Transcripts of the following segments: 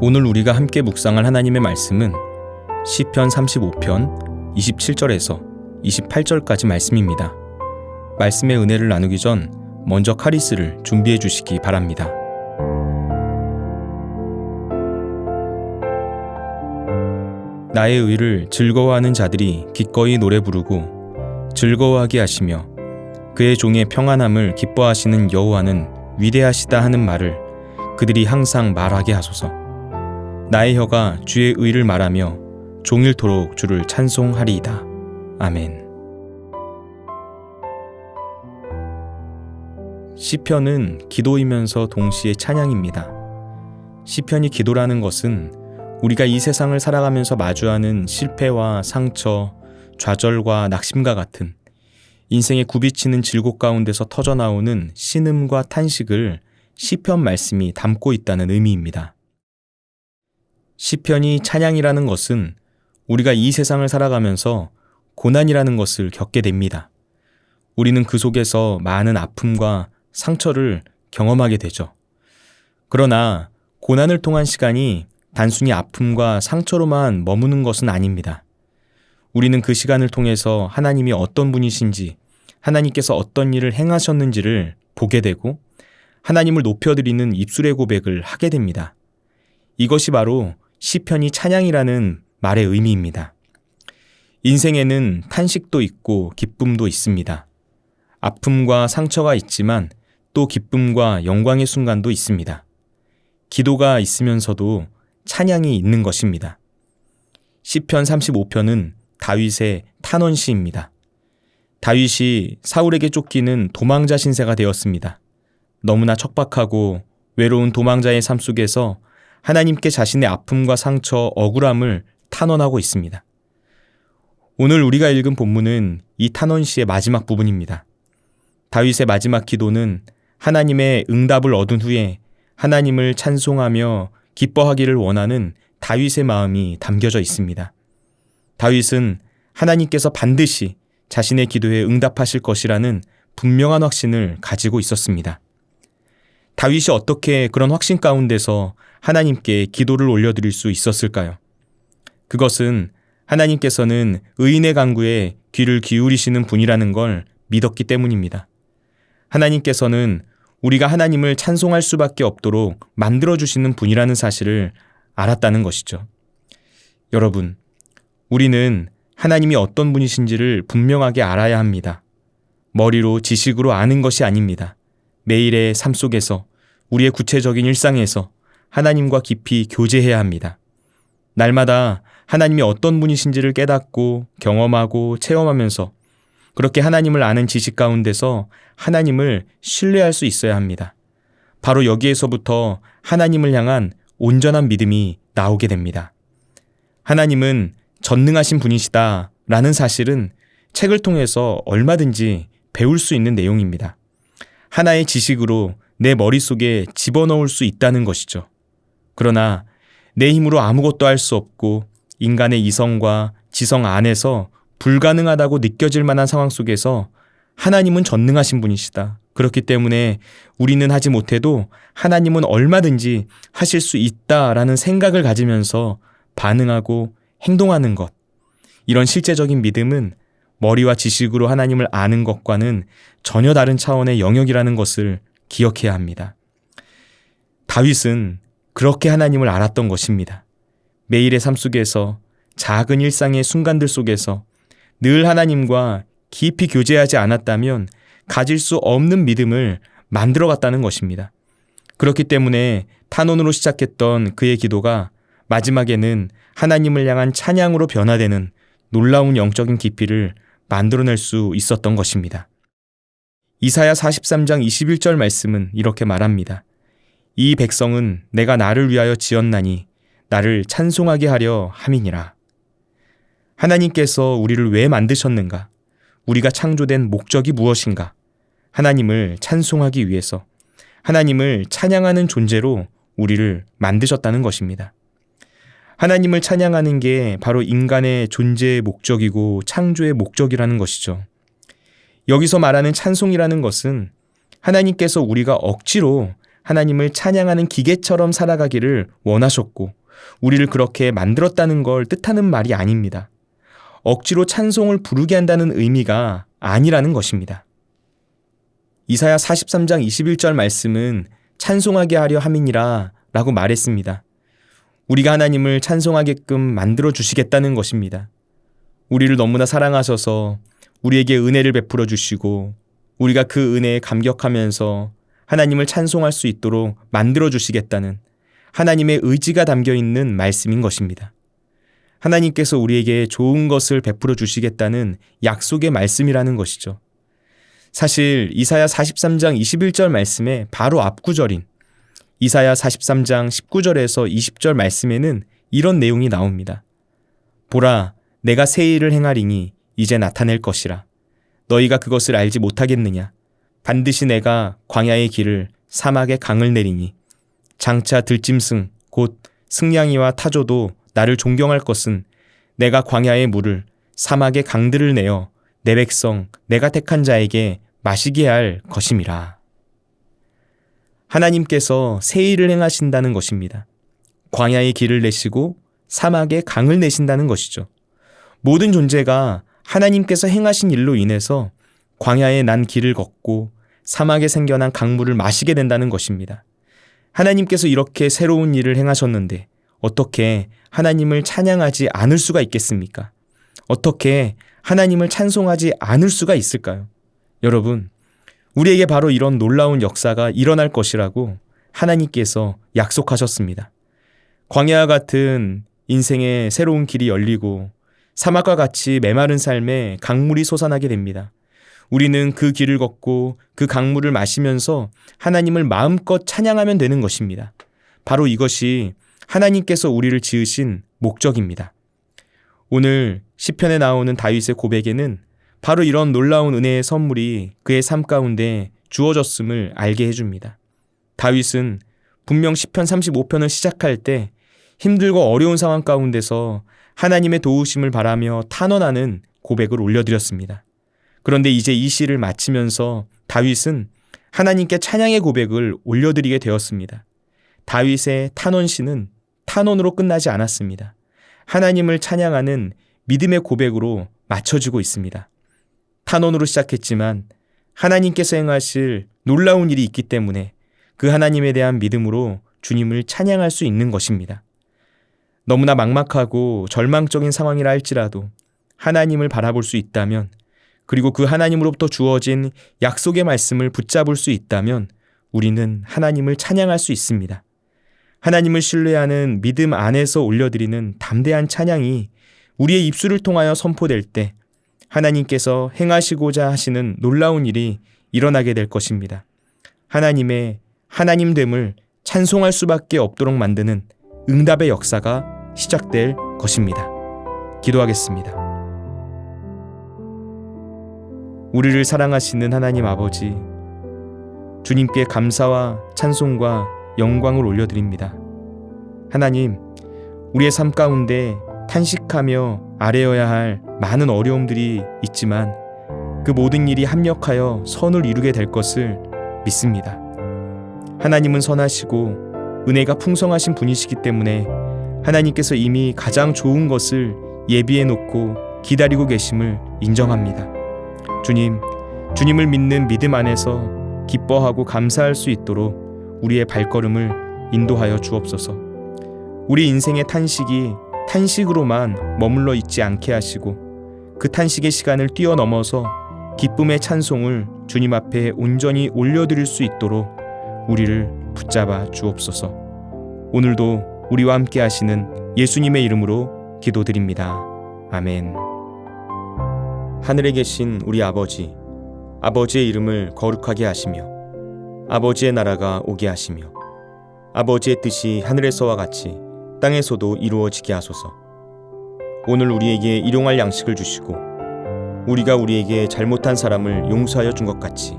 오늘 우리가 함께 묵상할 하나님의 말씀은 시편 35편 27절에서 28절까지 말씀입니다. 말씀의 은혜를 나누기 전 먼저 카리스를 준비해 주시기 바랍니다. 나의 의를 즐거워하는 자들이 기꺼이 노래 부르고 즐거워하게 하시며 그의 종의 평안함을 기뻐하시는 여호와는 위대하시다 하는 말을 그들이 항상 말하게 하소서. 나의 혀가 주의 의를 말하며 종일토록 주를 찬송하리이다. 아멘. 시편은 기도이면서 동시에 찬양입니다. 시편이 기도라는 것은 우리가 이 세상을 살아가면서 마주하는 실패와 상처, 좌절과 낙심과 같은 인생의 굽이치는 질곡 가운데서 터져나오는 신음과 탄식을 시편 말씀이 담고 있다는 의미입니다. 시편이 찬양이라는 것은 우리가 이 세상을 살아가면서 고난이라는 것을 겪게 됩니다. 우리는 그 속에서 많은 아픔과 상처를 경험하게 되죠. 그러나 고난을 통한 시간이 단순히 아픔과 상처로만 머무는 것은 아닙니다. 우리는 그 시간을 통해서 하나님이 어떤 분이신지, 하나님께서 어떤 일을 행하셨는지를 보게 되고 하나님을 높여드리는 입술의 고백을 하게 됩니다. 이것이 바로 시편이 찬양이라는 말의 의미입니다. 인생에는 탄식도 있고 기쁨도 있습니다. 아픔과 상처가 있지만 또 기쁨과 영광의 순간도 있습니다. 기도가 있으면서도 찬양이 있는 것입니다. 시편 35편은 다윗의 탄원시입니다. 다윗이 사울에게 쫓기는 도망자 신세가 되었습니다. 너무나 척박하고 외로운 도망자의 삶 속에서 하나님께 자신의 아픔과 상처, 억울함을 탄원하고 있습니다. 오늘 우리가 읽은 본문은 이 탄원시의 마지막 부분입니다. 다윗의 마지막 기도는 하나님의 응답을 얻은 후에 하나님을 찬송하며 기뻐하기를 원하는 다윗의 마음이 담겨져 있습니다. 다윗은 하나님께서 반드시 자신의 기도에 응답하실 것이라는 분명한 확신을 가지고 있었습니다. 다윗이 어떻게 그런 확신 가운데서 하나님께 기도를 올려드릴 수 있었을까요? 그것은 하나님께서는 의인의 간구에 귀를 기울이시는 분이라는 걸 믿었기 때문입니다. 하나님께서는 우리가 하나님을 찬송할 수밖에 없도록 만들어주시는 분이라는 사실을 알았다는 것이죠. 여러분, 우리는 하나님이 어떤 분이신지를 분명하게 알아야 합니다. 머리로 지식으로 아는 것이 아닙니다. 매일의 삶 속에서 우리의 구체적인 일상에서 하나님과 깊이 교제해야 합니다. 날마다 하나님이 어떤 분이신지를 깨닫고 경험하고 체험하면서 그렇게 하나님을 아는 지식 가운데서 하나님을 신뢰할 수 있어야 합니다. 바로 여기에서부터 하나님을 향한 온전한 믿음이 나오게 됩니다. 하나님은 전능하신 분이시다 라는 사실은 책을 통해서 얼마든지 배울 수 있는 내용입니다. 하나의 지식으로 내 머릿속에 집어넣을 수 있다는 것이죠. 그러나 내 힘으로 아무것도 할 수 없고 인간의 이성과 지성 안에서 불가능하다고 느껴질 만한 상황 속에서 하나님은 전능하신 분이시다. 그렇기 때문에 우리는 하지 못해도 하나님은 얼마든지 하실 수 있다라는 생각을 가지면서 반응하고 행동하는 것. 이런 실제적인 믿음은 머리와 지식으로 하나님을 아는 것과는 전혀 다른 차원의 영역이라는 것을 기억해야 합니다. 다윗은 그렇게 하나님을 알았던 것입니다. 매일의 삶 속에서 작은 일상의 순간들 속에서 늘 하나님과 깊이 교제하지 않았다면 가질 수 없는 믿음을 만들어갔다는 것입니다. 그렇기 때문에 탄원으로 시작했던 그의 기도가 마지막에는 하나님을 향한 찬양으로 변화되는 놀라운 영적인 깊이를 만들어낼 수 있었던 것입니다. 이사야 43장 21절 말씀은 이렇게 말합니다. 이 백성은 내가 나를 위하여 지었나니 나를 찬송하게 하려 함이니라. 하나님께서 우리를 왜 만드셨는가? 우리가 창조된 목적이 무엇인가? 하나님을 찬송하기 위해서, 하나님을 찬양하는 존재로 우리를 만드셨다는 것입니다. 하나님을 찬양하는 게 바로 인간의 존재의 목적이고 창조의 목적이라는 것이죠. 여기서 말하는 찬송이라는 것은 하나님께서 우리가 억지로 하나님을 찬양하는 기계처럼 살아가기를 원하셨고 우리를 그렇게 만들었다는 걸 뜻하는 말이 아닙니다. 억지로 찬송을 부르게 한다는 의미가 아니라는 것입니다. 이사야 43장 21절 말씀은 찬송하게 하려 함이니라 라고 말했습니다. 우리가 하나님을 찬송하게끔 만들어 주시겠다는 것입니다. 우리를 너무나 사랑하셔서 우리에게 은혜를 베풀어 주시고 우리가 그 은혜에 감격하면서 하나님을 찬송할 수 있도록 만들어 주시겠다는 하나님의 의지가 담겨 있는 말씀인 것입니다. 하나님께서 우리에게 좋은 것을 베풀어 주시겠다는 약속의 말씀이라는 것이죠. 사실 이사야 43장 21절 말씀의 바로 앞구절인 이사야 43장 19절에서 20절 말씀에는 이런 내용이 나옵니다. 보라, 내가 새 일을 행하리니 이제 나타낼 것이라. 너희가 그것을 알지 못하겠느냐? 반드시 내가 광야의 길을 사막의 강을 내리니 장차 들짐승 곧 승냥이와 타조도 나를 존경할 것은 내가 광야의 물을 사막의 강들을 내어 내 백성 내가 택한 자에게 마시게 할 것임이라. 하나님께서 새 일을 행하신다는 것입니다. 광야의 길을 내시고 사막의 강을 내신다는 것이죠. 모든 존재가 하나님께서 행하신 일로 인해서 광야에 난 길을 걷고 사막에 생겨난 강물을 마시게 된다는 것입니다. 하나님께서 이렇게 새로운 일을 행하셨는데 어떻게 하나님을 찬양하지 않을 수가 있겠습니까? 어떻게 하나님을 찬송하지 않을 수가 있을까요? 여러분, 우리에게 바로 이런 놀라운 역사가 일어날 것이라고 하나님께서 약속하셨습니다. 광야와 같은 인생의 새로운 길이 열리고 사막과 같이 메마른 삶에 강물이 솟아나게 됩니다. 우리는 그 길을 걷고 그 강물을 마시면서 하나님을 마음껏 찬양하면 되는 것입니다. 바로 이것이 하나님께서 우리를 지으신 목적입니다. 오늘 시편에 나오는 다윗의 고백에는 바로 이런 놀라운 은혜의 선물이 그의 삶 가운데 주어졌음을 알게 해줍니다. 다윗은 분명 시편 35편을 시작할 때 힘들고 어려운 상황 가운데서 하나님의 도우심을 바라며 탄원하는 고백을 올려드렸습니다. 그런데 이제 이 시를 마치면서 다윗은 하나님께 찬양의 고백을 올려드리게 되었습니다. 다윗의 탄원시는 탄원으로 끝나지 않았습니다. 하나님을 찬양하는 믿음의 고백으로 맞춰지고 있습니다. 탄원으로 시작했지만 하나님께서 행하실 놀라운 일이 있기 때문에 그 하나님에 대한 믿음으로 주님을 찬양할 수 있는 것입니다. 너무나 막막하고 절망적인 상황이라 할지라도 하나님을 바라볼 수 있다면, 그리고 그 하나님으로부터 주어진 약속의 말씀을 붙잡을 수 있다면 우리는 하나님을 찬양할 수 있습니다. 하나님을 신뢰하는 믿음 안에서 올려드리는 담대한 찬양이 우리의 입술을 통하여 선포될 때 하나님께서 행하시고자 하시는 놀라운 일이 일어나게 될 것입니다. 하나님의 하나님됨을 찬송할 수밖에 없도록 만드는 응답의 역사가 시작될 것입니다. 기도하겠습니다. 우리를 사랑하시는 하나님 아버지, 주님께 감사와 찬송과 영광을 올려드립니다. 하나님, 우리의 삶 가운데 탄식하며 아뢰어야 할 많은 어려움들이 있지만 그 모든 일이 합력하여 선을 이루게 될 것을 믿습니다. 하나님은 선하시고 은혜가 풍성하신 분이시기 때문에 하나님께서 이미 가장 좋은 것을 예비해 놓고 기다리고 계심을 인정합니다. 주님, 주님을 믿는 믿음 안에서 기뻐하고 감사할 수 있도록 우리의 발걸음을 인도하여 주옵소서. 우리 인생의 탄식이 탄식으로만 머물러 있지 않게 하시고 그 탄식의 시간을 뛰어넘어서 기쁨의 찬송을 주님 앞에 온전히 올려드릴 수 있도록 우리를 붙잡아 주옵소서. 오늘도 우리와 함께 하시는 예수님의 이름으로 기도드립니다. 아멘. 하늘에 계신 우리 아버지, 아버지의 이름을 거룩하게 하시며 아버지의 나라가 오게 하시며 아버지의 뜻이 하늘에서와 같이 땅에서도 이루어지게 하소서. 오늘 우리에게 일용할 양식을 주시고 우리가 우리에게 잘못한 사람을 용서하여 준 것 같이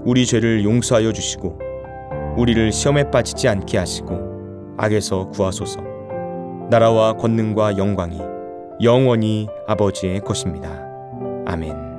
우리 죄를 용서하여 주시고 우리를 시험에 빠지지 않게 하시고 악에서 구하소서. 나라와 권능과 영광이 영원히 아버지의 것입니다. 아멘.